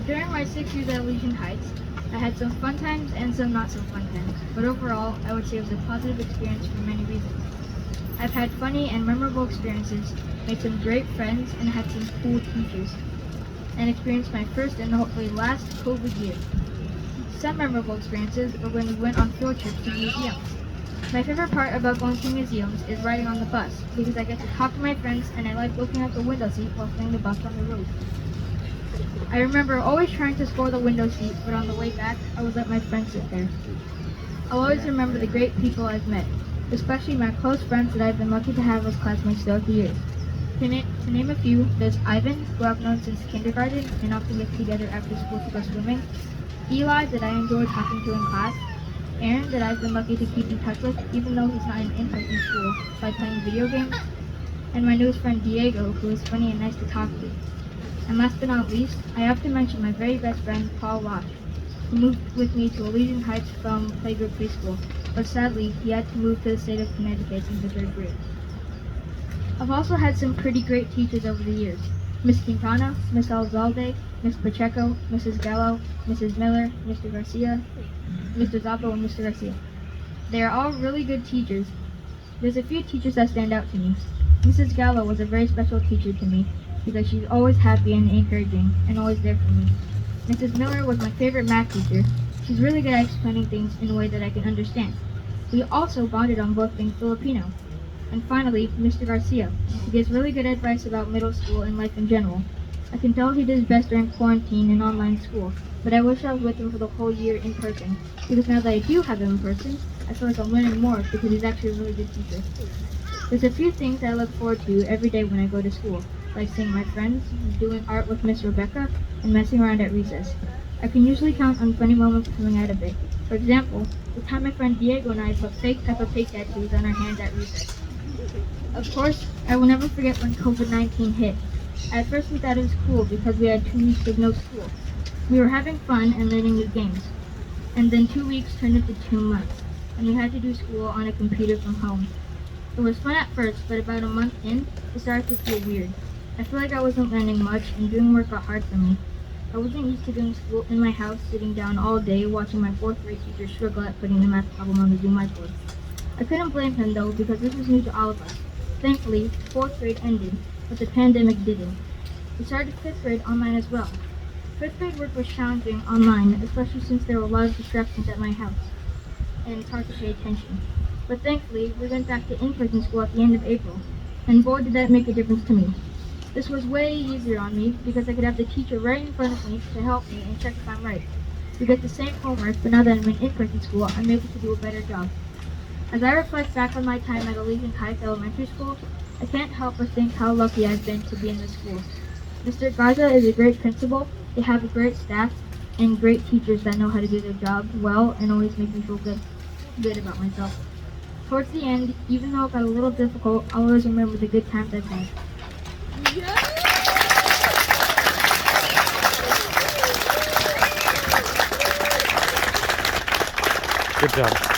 During my 6 years at Elysian Heights, I had some fun times and some not so fun times, but overall, I would say it was a positive experience for many reasons. I've had funny and memorable experiences, made some great friends, and had some cool teachers, and experienced my first and hopefully last COVID year. Some memorable experiences were when we went on field trips to museums. My favorite part about going to museums is riding on the bus, because I get to talk to my friends and I like looking out the window seat while playing the bus on the road. I remember always trying to score the window seat, but on the way back, I would let my friends sit there. I'll always remember the great people I've met, especially my close friends that I've been lucky to have as classmates throughout the years. To name a few, there's Ivan, who I've known since kindergarten and often get together after school to go swimming, Eli, that I enjoy talking to in class, Aaron, that I've been lucky to keep in touch with, even though he's not in in-person school, by playing video games, and my newest friend Diego, who is funny and nice to talk to. And last but not least, I often mention my very best friend, Paul Losh, who moved with me to Elysian Heights from playgroup preschool, but sadly, he had to move to the state of Connecticut into 3rd grade. I've also had some pretty great teachers over the years. Miss Quintana, Miss Alzalde, Miss Pacheco, Mrs. Gallo, Mrs. Miller, Mr. Garcia, Mr. Zappo, and Mr. Garcia. They are all really good teachers. There's a few teachers that stand out to me. Mrs. Gallo was a very special teacher to me because she's always happy and encouraging and always there for me. Mrs. Miller was my favorite math teacher. She's really good at explaining things in a way that I can understand. We also bonded on both being Filipino. And finally, Mr. Garcia. He gives really good advice about middle school and life in general. I can tell he did his best during quarantine and online school, but I wish I was with him for the whole year in person, because now that I do have him in person, I feel like I'm learning more because he's actually a really good teacher. There's a few things I look forward to every day when I go to school, like seeing my friends, doing art with Miss Rebecca, and messing around at recess. I can usually count on funny moments coming out of it. For example, the time my friend Diego and I put fake Peppa Pig tattoos on our hands at recess. Of course, I will never forget when COVID-19 hit. At first we thought it was cool because we had 2 weeks of no school. We were having fun and learning new games. And then 2 weeks turned into 2 months, and we had to do school on a computer from home. It was fun at first, but about a month in, it started to feel weird. I feel like I wasn't learning much, and doing work got hard for me. I wasn't used to doing school in my house, sitting down all day watching my 4th grade teacher struggle at putting the math problem on the Zoom whiteboard. I couldn't blame him though, because this was new to all of us. Thankfully, 4th grade ended, but the pandemic didn't. We started 5th grade online as well. 5th grade work was challenging online, especially since there were a lot of distractions at my house, and it's hard to pay attention. But thankfully, we went back to in-person school at the end of April, and boy did that make a difference to me. This was way easier on me because I could have the teacher right in front of me to help me and check if I'm right. We get the same homework, but now that I'm in in-person school, I'm able to do a better job. As I reflect back on my time at Elysian Heights Elementary School, I can't help but think how lucky I've been to be in this school. Mr. Garza is a great principal, they have a great staff, and great teachers that know how to do their job well and always make me feel good about myself. Towards the end, even though it got a little difficult, I'll always remember the good times I've had. Good job.